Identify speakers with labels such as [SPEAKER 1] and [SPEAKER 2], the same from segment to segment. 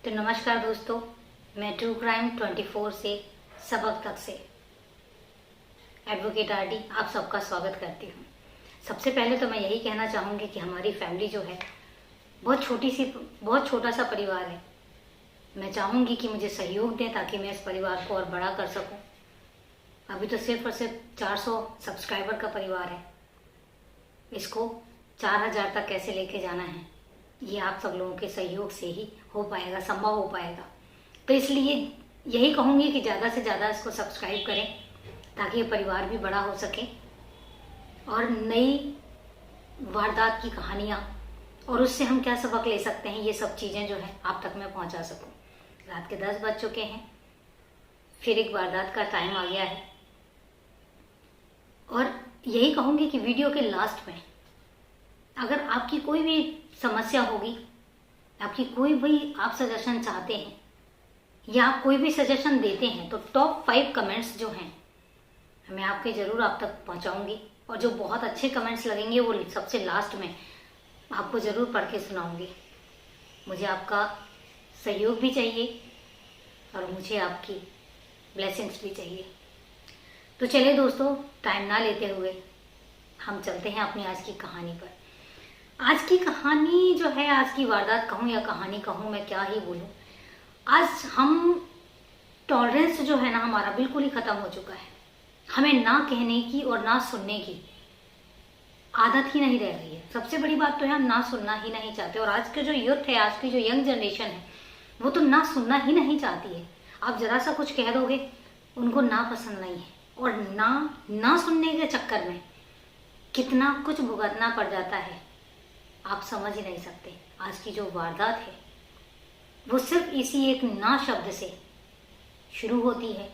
[SPEAKER 1] तो नमस्कार दोस्तों, मैं ट्रू क्राइम 24 से सबक तक से एडवोकेट आरडी आप सबका स्वागत करती हूँ। सबसे पहले तो मैं यही कहना चाहूँगी कि हमारी फैमिली जो है बहुत छोटा सा परिवार है। मैं चाहूँगी कि मुझे सहयोग दें ताकि मैं इस परिवार को और बड़ा कर सकूँ। अभी तो सिर्फ और सिर्फ 400 सब्सक्राइबर का परिवार है। इसको 4000 तक कैसे लेके जाना है, ये आप सब लोगों के सहयोग से ही हो पाएगा, संभव हो पाएगा। तो इसलिए यही कहूँगी कि ज़्यादा से ज़्यादा इसको सब्सक्राइब करें ताकि ये परिवार भी बड़ा हो सके और नई वारदात की कहानियाँ और उससे हम क्या सबक ले सकते हैं, ये सब चीज़ें जो है आप तक मैं पहुँचा सकूँ। रात के 10 बज चुके हैं, फिर एक वारदात का टाइम आ गया है और यही कहूँगी कि वीडियो के लास्ट में अगर आपकी कोई भी समस्या होगी, आपकी कोई भी आप सजेशन चाहते हैं या आप कोई भी सजेशन देते हैं तो टॉप 5 कमेंट्स जो हैं मैं आपके ज़रूर आप तक पहुंचाऊंगी और जो बहुत अच्छे कमेंट्स लगेंगे वो सबसे लास्ट में आपको ज़रूर पढ़ के सुनाऊंगी। मुझे आपका सहयोग भी चाहिए और मुझे आपकी ब्लेसिंग्स भी चाहिए। तो चलिए दोस्तों, टाइम ना लेते हुए हम चलते हैं अपनी आज की कहानी पर। आज की कहानी जो है, आज की वारदात कहूँ या कहानी कहूँ, मैं क्या ही बोलूँ। आज हम टॉलरेंस जो है ना हमारा बिल्कुल ही ख़त्म हो चुका है। हमें ना कहने की और ना सुनने की आदत ही नहीं रह गई है। सबसे बड़ी बात तो है हम ना सुनना ही नहीं चाहते। और आज के जो यूथ है, आज की जो यंग जनरेशन है, वो तो ना सुनना ही नहीं चाहती है। आप ज़रा सा कुछ कह दोगे उनको ना पसंद नहीं है और ना सुनने के चक्कर में कितना कुछ भुगतना पड़ जाता है आप समझ ही नहीं सकते। आज की जो वारदात है वो सिर्फ इसी एक ना शब्द से शुरू होती है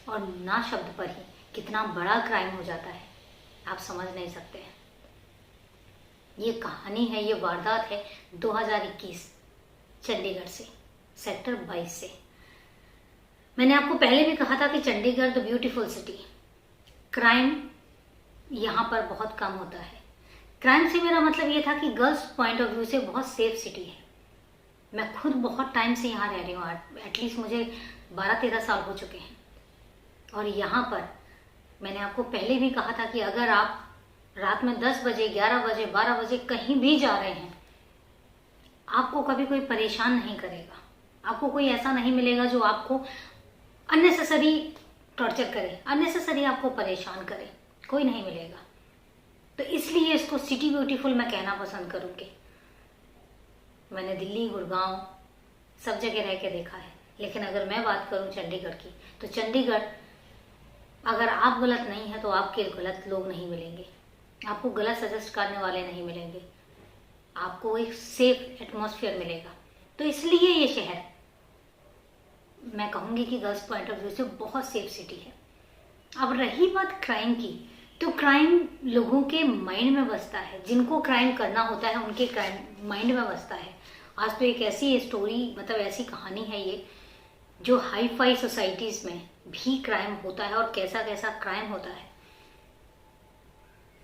[SPEAKER 1] और ना शब्द पर ही कितना बड़ा क्राइम हो जाता है आप समझ नहीं सकते हैं। ये कहानी है, ये वारदात है 2021 चंडीगढ़ से, सेक्टर 22 से। मैंने आपको पहले भी कहा था कि Chandigarh the beautiful city, crime यहाँ पर बहुत कम होता है। क्राइम से मेरा मतलब ये था कि गर्ल्स पॉइंट ऑफ व्यू से बहुत सेफ सिटी है। मैं खुद बहुत टाइम से यहाँ रह रही हूँ, एटलीस्ट मुझे 12-13 साल हो चुके हैं। और यहाँ पर मैंने आपको पहले भी कहा था कि अगर आप रात में 10 बजे, 11 बजे, 12 बजे कहीं भी जा रहे हैं, आपको कभी कोई परेशान नहीं करेगा। आपको कोई ऐसा नहीं मिलेगा जो आपको अननेसेसरी टॉर्चर करे, अननेसेसरी आपको परेशान करे, कोई नहीं मिलेगा। तो इसलिए इसको सिटी ब्यूटीफुल मैं कहना पसंद करूँगी। मैंने दिल्ली, गुड़गांव सब जगह रह के देखा है, लेकिन अगर मैं बात करूँ चंडीगढ़ की, तो चंडीगढ़ अगर आप गलत नहीं है तो आपके गलत लोग नहीं मिलेंगे, आपको गलत सजेस्ट करने वाले नहीं मिलेंगे, आपको एक सेफ एटमॉस्फेयर मिलेगा। तो इसलिए ये शहर मैं कहूँगी कि गर्ल्स पॉइंट ऑफ व्यू से बहुत सेफ सिटी है। अब रही बात क्राइम की, तो क्राइम लोगों के माइंड में बसता है। जिनको क्राइम करना होता है उनके क्राइम माइंड में बसता है। आज तो एक ऐसी स्टोरी, मतलब ऐसी कहानी है ये, जो हाई फाई सोसाइटीज़ में भी क्राइम होता है और कैसा कैसा क्राइम होता है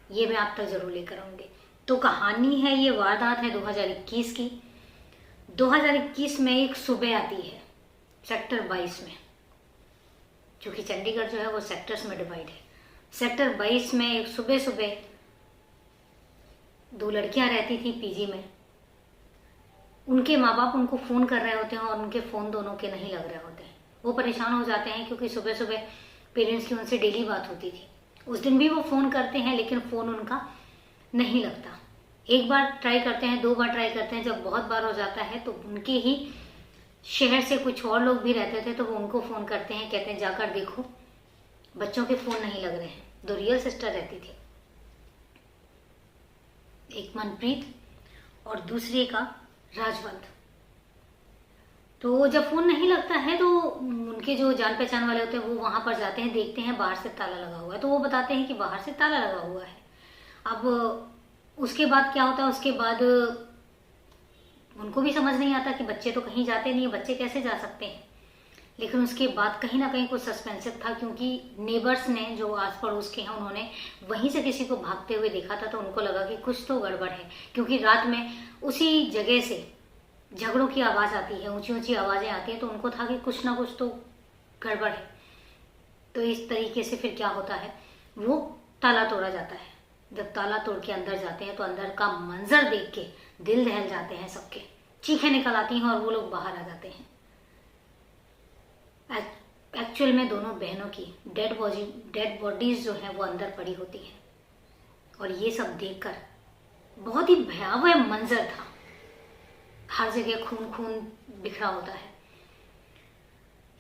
[SPEAKER 1] ये मैं आप तक जरूर लेकर आऊँगी। तो कहानी है, ये वारदात है 2021 की। 2021 में एक सुबह आती है सेक्टर 22 में, क्योंकि चंडीगढ़ जो है वो सेक्टर्स में डिवाइड है। सेक्टर 22 में एक सुबह 2 लड़कियां रहती थी पीजी में। उनके माँ बाप उनको फ़ोन कर रहे होते हैं और उनके फ़ोन दोनों के नहीं लग रहे होते हैं। वो परेशान हो जाते हैं क्योंकि सुबह पेरेंट्स की उनसे डेली बात होती थी। उस दिन भी वो फ़ोन करते हैं लेकिन फ़ोन उनका नहीं लगता। एक बार ट्राई करते हैं, 2 बार ट्राई करते हैं, जब बहुत बार हो जाता है तो उनके ही शहर से कुछ और लोग भी रहते थे तो वो उनको फ़ोन करते हैं, कहते हैं जाकर देखो बच्चों के फ़ोन नहीं लग रहे हैं। 2 रियल सिस्टर रहती थी, एक मनप्रीत और दूसरे का राजवंत। तो जब फ़ोन नहीं लगता है तो उनके जो जान पहचान वाले होते हैं वो वहाँ पर जाते हैं, देखते हैं बाहर से ताला लगा हुआ है। तो वो बताते हैं कि बाहर से ताला लगा हुआ है। अब उसके बाद क्या होता है, उसके बाद उनको भी समझ नहीं आता कि बच्चे तो कहीं जाते नहीं है, बच्चे कैसे जा सकते हैं। लेकिन उसके बाद कहीं ना कहीं कुछ सस्पेंसिव था, क्योंकि नेबर्स ने, जो आस पड़ोस के हैं, उन्होंने वहीं से किसी को भागते हुए देखा था। तो उनको लगा कि कुछ तो गड़बड़ है, क्योंकि रात में उसी जगह से झगड़ों की आवाज़ आती है, ऊंची ऊंची आवाज़ें आती हैं, तो उनको था कि कुछ ना कुछ तो गड़बड़ है। तो इस तरीके से फिर क्या होता है, वो ताला तोड़ा जाता है। जब ताला तोड़ के अंदर जाते हैं तो अंदर का मंजर देख के दिल दहल जाते हैं सबके, चीखें निकल आती हैं और वो लोग बाहर आ जाते हैं। एक्चुअल में दोनों बहनों की डेड बॉडीज जो हैं वो अंदर पड़ी होती हैं, और ये सब देखकर बहुत ही भयावह मंजर था। हर जगह खून खून बिखरा होता है।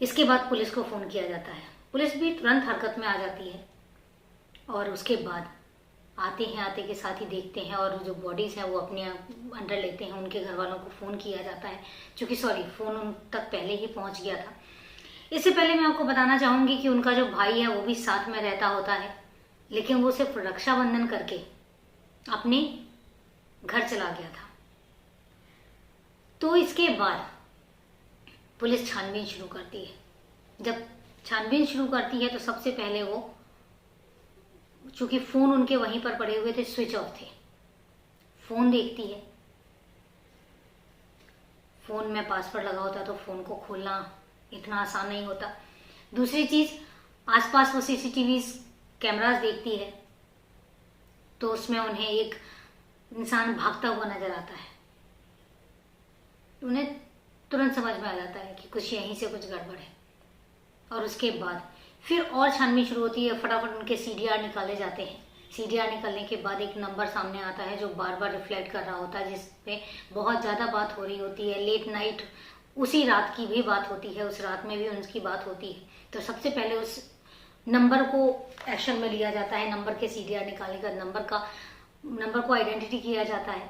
[SPEAKER 1] इसके बाद पुलिस को फोन किया जाता है। पुलिस भी तुरंत हरकत में आ जाती है, और उसके बाद आते के साथ ही देखते हैं, और जो बॉडीज हैं वो अपने अंडर लेते हैं। उनके घर वालों को फ़ोन किया जाता है, क्योंकि फ़ोन उन तक पहले ही पहुंच गया था। इससे पहले मैं आपको बताना चाहूँगी कि उनका जो भाई है वो भी साथ में रहता होता है, लेकिन वो सिर्फ रक्षाबंधन करके अपने घर चला गया था। तो इसके बाद पुलिस छानबीन शुरू करती है। जब छानबीन शुरू करती है तो सबसे पहले वो, चूंकि फ़ोन उनके वहीं पर पड़े हुए थे, स्विच ऑफ थे, फ़ोन देखती है। फ़ोन में पासवर्ड लगा होता तो फ़ोन को खोलना इतना आसान नहीं होता। दूसरी चीज़, आसपास वो सीसीटीवी कैमरास देखती है, तो उसमें उन्हें एक इंसान भागता हुआ नजर आता है। उन्हें तुरंत समझ में आ जाता है कि कुछ यहीं से कुछ गड़बड़ है। और उसके बाद फिर और छानबीन शुरू होती है। फटाफट उनके सीडीआर निकाले जाते हैं। सीडीआर निकलने के बाद एक नंबर सामने आता है जो बार बार रिफ्लेक्ट कर रहा होता है, जिसपे बहुत ज़्यादा बात हो रही होती है। लेट नाइट उसी रात की भी बात होती है, उस रात में भी उनकी बात होती है। तो सबसे पहले उस नंबर को एक्शन में लिया जाता है। नंबर के सीडीआर निकालने का, नंबर को आइडेंटिटी किया जाता है।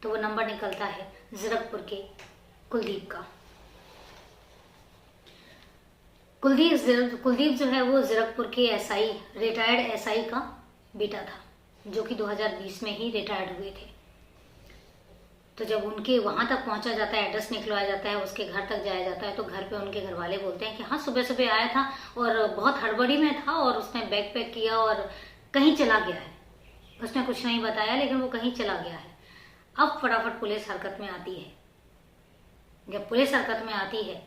[SPEAKER 1] तो वो नंबर निकलता है ज़ीरकपुर के कुलदीप का। कुलदीप जो है वो ज़ीरकपुर के एसआई, रिटायर्ड एसआई का बेटा था, जो कि 2020 में ही रिटायर्ड हुए थे। तो जब उनके वहां तक पहुंचा जाता है, एड्रेस निकलवाया जाता है, उसके घर तक जाया जाता है, तो घर पे उनके घर वाले बोलते हैं कि हाँ, सुबह सुबह आया था और बहुत हड़बड़ी में था और उसने बैग पैक किया और कहीं चला गया है। उसने कुछ नहीं बताया, लेकिन वो कहीं चला गया है। अब फटाफट पुलिस हरकत में आती है। जब पुलिस हरकत में आती है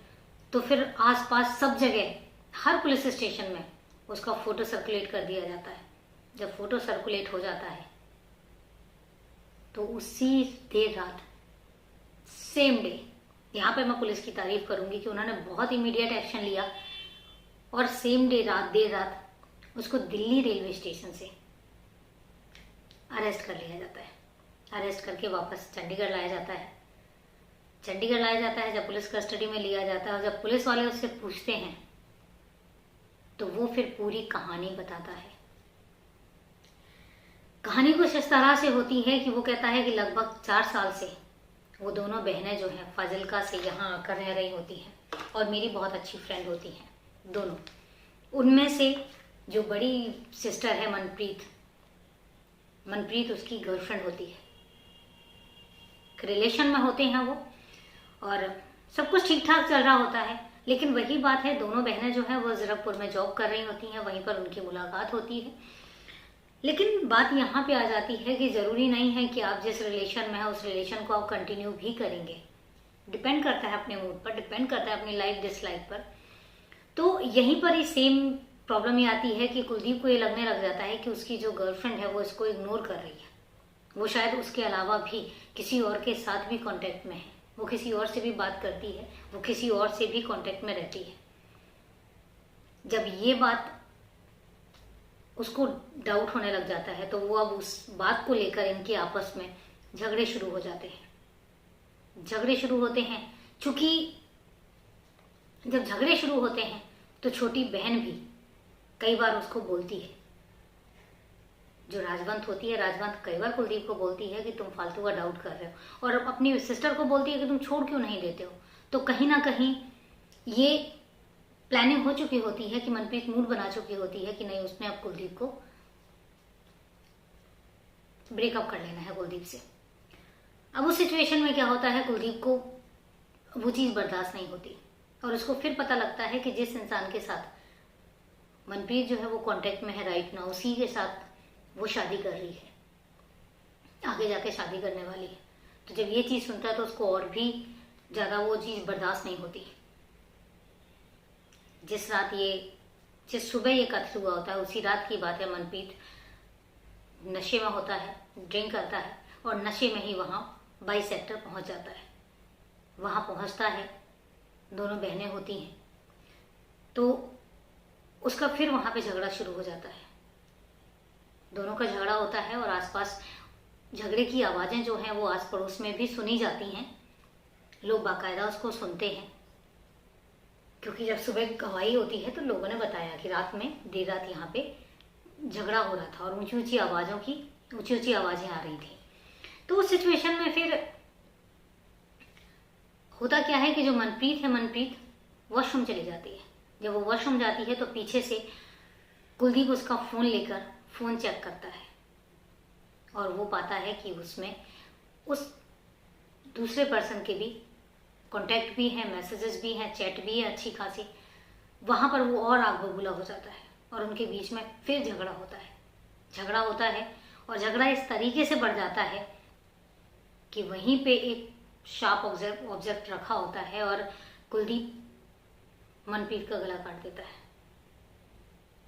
[SPEAKER 1] तो फिर आसपास सब जगह, हर पुलिस स्टेशन में उसका फोटो सर्कुलेट कर दिया जाता है। जब फोटो सर्कुलेट हो जाता है तो उसी देर रात, सेम डे, यहाँ पे मैं पुलिस की तारीफ करूंगी कि उन्होंने बहुत इमीडिएट एक्शन लिया, और सेम डे देर रात उसको दिल्ली रेलवे स्टेशन से अरेस्ट कर लिया जाता है। अरेस्ट करके वापस चंडीगढ़ लाया जाता है। जब पुलिस कस्टडी में लिया जाता है और जब पुलिस वाले उससे पूछते हैं तो वो फिर पूरी कहानी बताता है। कहानी कुछ इस तरह से होती है कि वो कहता है कि लगभग 4 साल से वो दोनों बहनें जो हैं फाजिल्का से यहाँ आकर रह रही होती हैं, और मेरी बहुत अच्छी फ्रेंड होती हैं दोनों। उनमें से जो बड़ी सिस्टर है मनप्रीत उसकी गर्लफ्रेंड होती है। रिलेशन में होते हैं वो, और सब कुछ ठीक ठाक चल रहा होता है। लेकिन वही बात है, दोनों बहनें जो हैं वो ज़ीरकपुर में जॉब कर रही होती हैं, वहीं पर उनकी मुलाकात होती है। लेकिन बात यहाँ पे आ जाती है कि ज़रूरी नहीं है कि आप जिस रिलेशन में है उस रिलेशन को आप कंटिन्यू भी करेंगे। डिपेंड करता है अपने मूड पर, डिपेंड करता है अपनी लाइक डिसलाइक पर। तो यहीं पर ही सेम प्रॉब्लम ये आती है कि कुलदीप को ये लगने लग जाता है कि उसकी जो गर्लफ्रेंड है वो इसको इग्नोर कर रही है। वो शायद उसके अलावा भी किसी और के साथ भी कांटेक्ट में है, वो किसी और से भी बात करती है, वो किसी और से भी कांटेक्ट में रहती है। जब ये बात उसको डाउट होने लग जाता है तो वो अब उस बात को लेकर इनके आपस में झगड़े शुरू हो जाते हैं। चूंकि जब झगड़े शुरू होते हैं तो छोटी बहन भी कई बार उसको बोलती है, जो राजवंत होती है, राजवंत कई बार कुलदीप को बोलती है कि तुम फालतू का डाउट कर रहे हो, और अपनी सिस्टर को बोलती है कि तुम छोड़ क्यों नहीं देते हो। तो कहीं ना कहीं ये प्लानिंग हो चुकी होती है कि मनप्रीत मूड बना चुकी होती है कि नहीं, उसने अब कुलदीप को ब्रेकअप कर लेना है कुलदीप से। अब उस सिचुएशन में क्या होता है, कुलदीप को वो चीज़ बर्दाश्त नहीं होती, और उसको फिर पता लगता है कि जिस इंसान के साथ मनप्रीत जो है वो कांटेक्ट में है राइट नाउ, उसी के साथ वो शादी कर रही है, आगे जाके शादी करने वाली है। तो जब ये चीज़ सुनता है तो उसको और भी ज़्यादा वो चीज़ बर्दाश्त नहीं होती। जिस सुबह ये कत्ल हुआ होता है उसी रात की बात है। मनप्रीत नशे में होता है, ड्रिंक करता है और नशे में ही वहाँ 22 सेक्टर पहुँच जाता है। वहाँ पहुँचता है, दोनों बहनें होती हैं, तो उसका फिर वहाँ पे झगड़ा शुरू हो जाता है। दोनों का झगड़ा होता है और आसपास झगड़े की आवाज़ें जो हैं वो आस पड़ोस में भी सुनी जाती हैं। लोग बाकायदा उसको सुनते हैं, क्योंकि जब सुबह गवाही होती है तो लोगों ने बताया कि रात में देर रात यहाँ पे झगड़ा हो रहा था और ऊंची ऊंची आवाज़ें आ रही थी। तो उस सिचुएशन में फिर होता क्या है कि जो मनप्रीत वॉशरूम चली जाती है। जब वो वॉशरूम जाती है तो पीछे से कुलदीप उसका फ़ोन लेकर फ़ोन चेक करता है और वो पाता है कि उसमें उस दूसरे पर्सन के भी कॉन्टैक्ट भी हैं, मैसेजेस भी हैं, चैट भी है अच्छी खासी। वहाँ पर वो और आग बबूला हो जाता है और उनके बीच में फिर झगड़ा होता है और झगड़ा इस तरीके से बढ़ जाता है कि वहीं पे एक शार्प ऑब्जेक्ट रखा होता है और कुलदीप मनप्रीत का गला काट देता है।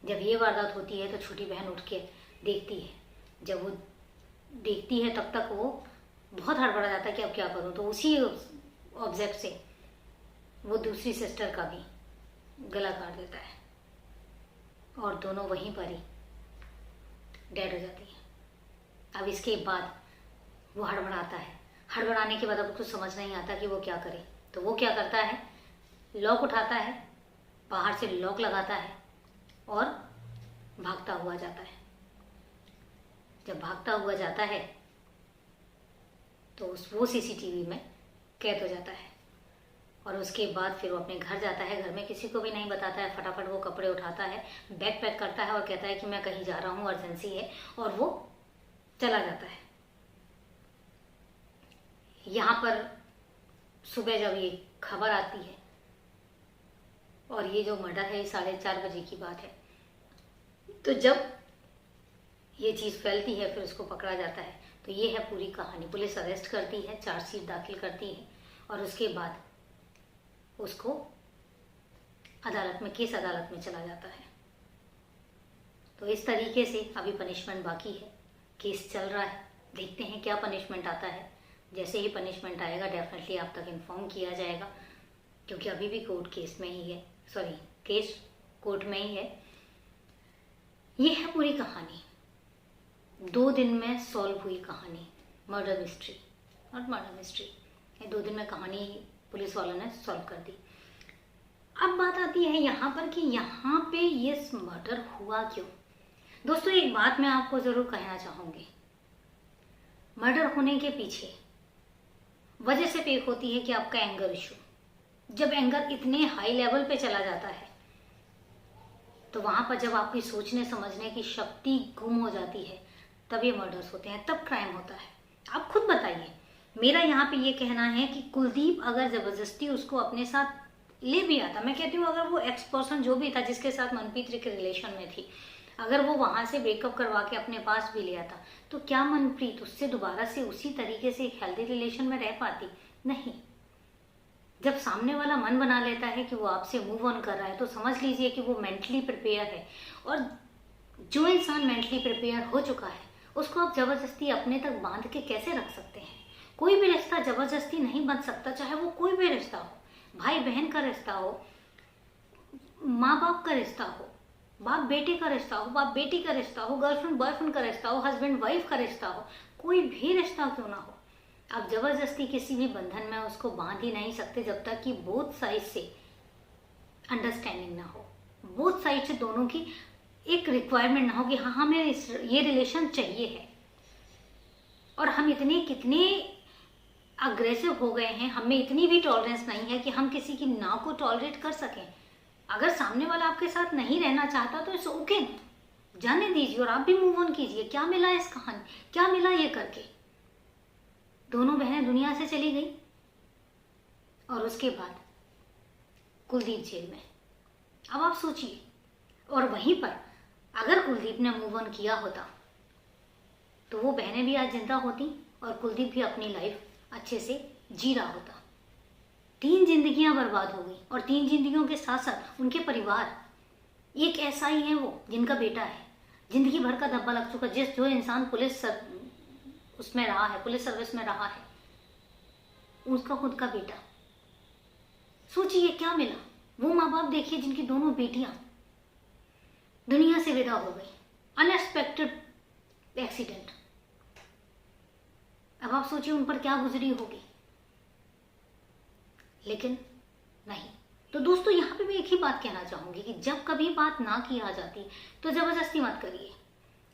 [SPEAKER 1] जब ये वारदात होती है तो छोटी बहन उठ के देखती है। जब वो देखती है तब तक वो बहुत हड़बड़ा जाता है कि अब क्या करूं। तो उसी ऑब्जेक्ट से वो दूसरी सिस्टर का भी गला काट देता है और दोनों वहीं पर ही डेड हो जाती है। अब इसके बाद वो हड़बड़ाता है। हड़बड़ाने के बाद अब कुछ समझ नहीं आता कि वो क्या करे। तो वो क्या करता है, लॉक उठाता है, बाहर से लॉक लगाता है और भागता हुआ जाता है। जब भागता हुआ जाता है तो वो सीसीटीवी में कैद हो जाता है और उसके बाद फिर वो अपने घर जाता है। घर में किसी को भी नहीं बताता है। फटाफट वो कपड़े उठाता है, बैग पैक करता है और कहता है कि मैं कहीं जा रहा हूँ, अर्जेंसी है, और वो चला जाता है। यहाँ पर सुबह जब ये खबर आती है और ये जो मर्डर है 4:30 बजे की बात है, तो जब ये चीज़ फैलती है फिर उसको पकड़ा जाता है। तो ये है पूरी कहानी। पुलिस अरेस्ट करती है, चार्जशीट दाखिल करती है और उसके बाद उसको केस अदालत में चला जाता है। तो इस तरीके से अभी पनिशमेंट बाकी है, केस चल रहा है, देखते हैं क्या पनिशमेंट आता है। जैसे ही पनिशमेंट आएगा डेफिनेटली आप तक इन्फॉर्म किया जाएगा, क्योंकि अभी भी केस कोर्ट में ही है। ये है पूरी कहानी, 2 दिन में सॉल्व हुई कहानी, मर्डर मिस्ट्री। ये 2 दिन में कहानी पुलिस वालों ने सॉल्व कर दी। अब बात आती है यहाँ पर कि यहाँ पे ये मर्डर हुआ क्यों। दोस्तों एक बात मैं आपको ज़रूर कहना चाहूँगी, मर्डर होने के पीछे वजह सिर्फ एक होती है कि आपका एंगर इशू। जब एंगर इतने हाई लेवल पे चला जाता है तो वहाँ पर जब आपकी सोचने समझने की शक्ति गुम हो जाती है तब ये मर्डर्स होते हैं, तब क्राइम होता है। आप खुद बताइए। मेरा यहाँ पे ये कहना है कि कुलदीप अगर ज़बरदस्ती उसको अपने साथ ले भी आता, मैं कहती हूँ अगर वो एक्स पर्सन जो भी था जिसके साथ मनप्रीत के रिलेशन में थी, अगर वो वहाँ से ब्रेकअप करवा के अपने पास भी ले आता, तो क्या मनप्रीत उससे दोबारा से उसी तरीके से एक हेल्दी रिलेशन में रह पाती? नहीं। जब सामने वाला मन बना लेता है कि वो आपसे मूव ऑन कर रहा है तो समझ लीजिए कि वो मेंटली प्रिपेयर है। और जो इंसान मेंटली प्रिपेयर हो चुका है उसको आप ज़बरदस्ती अपने तक बांध के कैसे रख सकते हैं? कोई भी रिश्ता ज़बरदस्ती नहीं बन सकता, चाहे वो कोई भी रिश्ता हो, भाई बहन का रिश्ता हो, माँ बाप का रिश्ता हो, बाप बेटे का रिश्ता हो, बाप बेटी का रिश्ता हो, गर्लफ्रेंड बॉयफ्रेंड का रिश्ता हो, हस्बैंड वाइफ का रिश्ता हो, कोई भी रिश्ता क्यों ना हो, आप ज़बरदस्ती किसी भी बंधन में उसको बांध ही नहीं सकते जब तक कि बोथ साइड से अंडरस्टैंडिंग ना हो, बोथ साइड से दोनों की एक रिक्वायरमेंट ना हो कि हाँ हमें ये रिलेशन चाहिए है। और हम कितने अग्रेसिव हो गए हैं, हमें इतनी भी टॉलरेंस नहीं है कि हम किसी की ना को टॉलरेट कर सकें। अगर सामने वाला आपके साथ नहीं रहना चाहता तो इट्स ओके, जाने दीजिए और आप भी मूव ऑन कीजिए। क्या मिला इस कहानी, क्या मिला ये करके? दोनों बहनें दुनिया से चली गई और उसके बाद कुलदीप जेल में। अब आप सोचिए, और वहीं पर अगर कुलदीप ने मूव ऑन किया होता तो वो बहनें भी आज जिंदा होती और कुलदीप भी अपनी लाइफ अच्छे से जी रहा होता। जिंदगियां बर्बाद हो गई, और 3 जिंदगियों के साथ साथ उनके परिवार। एक ऐसा ही है वो जिनका बेटा है, जिंदगी भर का धब्बा लग चुका, जो इंसान उसमें रहा है, पुलिस सर्विस में रहा है, उसका खुद का बेटा। सोचिए क्या मिला। वो माँ बाप देखिए जिनकी दोनों बेटियां दुनिया से विदा हो गई, अनएक्सपेक्टेड एक्सीडेंट। अब आप सोचिए उन पर क्या गुजरी होगी, लेकिन नहीं। तो दोस्तों यहाँ पे मैं एक ही बात कहना चाहूंगी कि जब कभी बात ना की आ जाती तो जबरदस्ती मत करिए।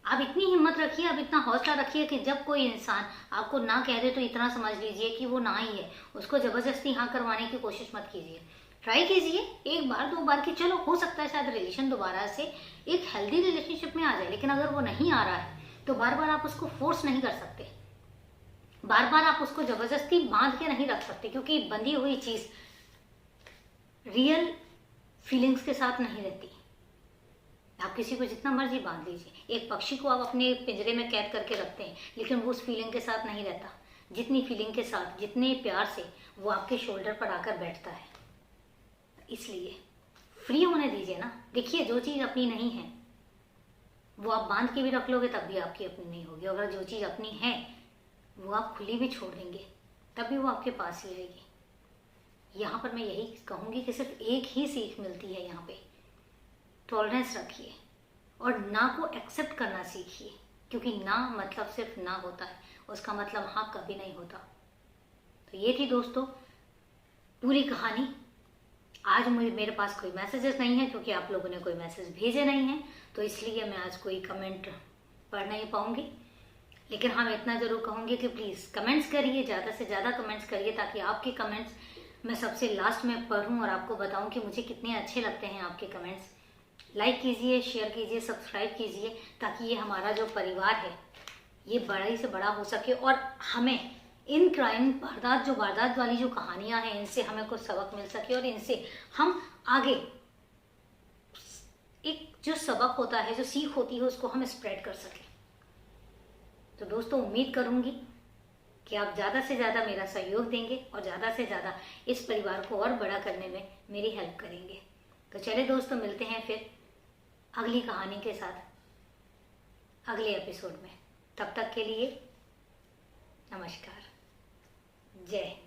[SPEAKER 1] आप इतनी हिम्मत रखिए, आप इतना हौसला रखिए कि जब कोई इंसान आपको ना कह दे तो इतना समझ लीजिए कि वो ना ही है। उसको जबरदस्ती हाँ करवाने की कोशिश मत कीजिए। ट्राई कीजिए 1 बार 2 बार की, चलो हो सकता है शायद रिलेशन दोबारा से एक हेल्दी रिलेशनशिप में आ जाए। लेकिन अगर वो नहीं आ रहा है तो बार बार आप उसको फोर्स नहीं कर सकते, बार बार आप उसको जबरदस्ती बांध के नहीं रख सकते, क्योंकि बंधी हुई चीज रियल फीलिंग्स के साथ नहीं रहती। आप किसी को जितना मर्जी बांध लीजिए, एक पक्षी को आप अपने पिंजरे में कैद करके रखते हैं, लेकिन वो उस फीलिंग के साथ नहीं रहता जितनी फीलिंग के साथ, जितने प्यार से वो आपके शोल्डर पर आकर बैठता है। इसलिए फ्री होने दीजिए ना। देखिए जो चीज अपनी नहीं है वो आप बांध के भी रख लोगे तब भी आपकी अपनी नहीं होगी। अगर जो चीज अपनी है वो आप खुली भी छोड़ देंगे तब भी वो आपके पास ही रहेगी। यहाँ पर मैं यही कहूंगी कि सिर्फ एक ही सीख मिलती है यहाँ पे, टॉलरेंस रखिए और ना को एक्सेप्ट करना सीखिए, क्योंकि ना मतलब सिर्फ ना होता है, उसका मतलब हाँ कभी नहीं होता। तो ये थी दोस्तों पूरी कहानी। आज मेरे पास कोई मैसेजेस नहीं है क्योंकि आप लोगों ने कोई मैसेज भेजे नहीं है, तो इसलिए मैं आज कोई कमेंट पढ़ नहीं पाऊंगी। लेकिन हाँ मैं इतना जरूर कहूंगी कि प्लीज़ कमेंट्स करिए, ज़्यादा से ज़्यादा कमेंट्स करिए, ताकि आपके कमेंट्स मैं सबसे लास्ट में पढ़ूं और आपको बताऊं कि मुझे कितने अच्छे लगते हैं आपके कमेंट्स। लाइक कीजिए, शेयर कीजिए, सब्सक्राइब कीजिए, ताकि ये हमारा जो परिवार है ये बड़े से बड़ा हो सके और हमें इन क्राइम वारदात वाली जो कहानियां हैं इनसे हमें कुछ सबक मिल सके और इनसे हम आगे एक जो सबक होता है, जो सीख होती है, उसको हम स्प्रेड कर सकें। तो दोस्तों उम्मीद करूंगी कि आप ज़्यादा से ज़्यादा मेरा सहयोग देंगे और ज़्यादा से ज़्यादा इस परिवार को और बड़ा करने में मेरी हेल्प करेंगे। तो चलिए दोस्तों मिलते हैं फिर अगली कहानी के साथ अगले एपिसोड में। तब तक के लिए नमस्कार, जय हिंद।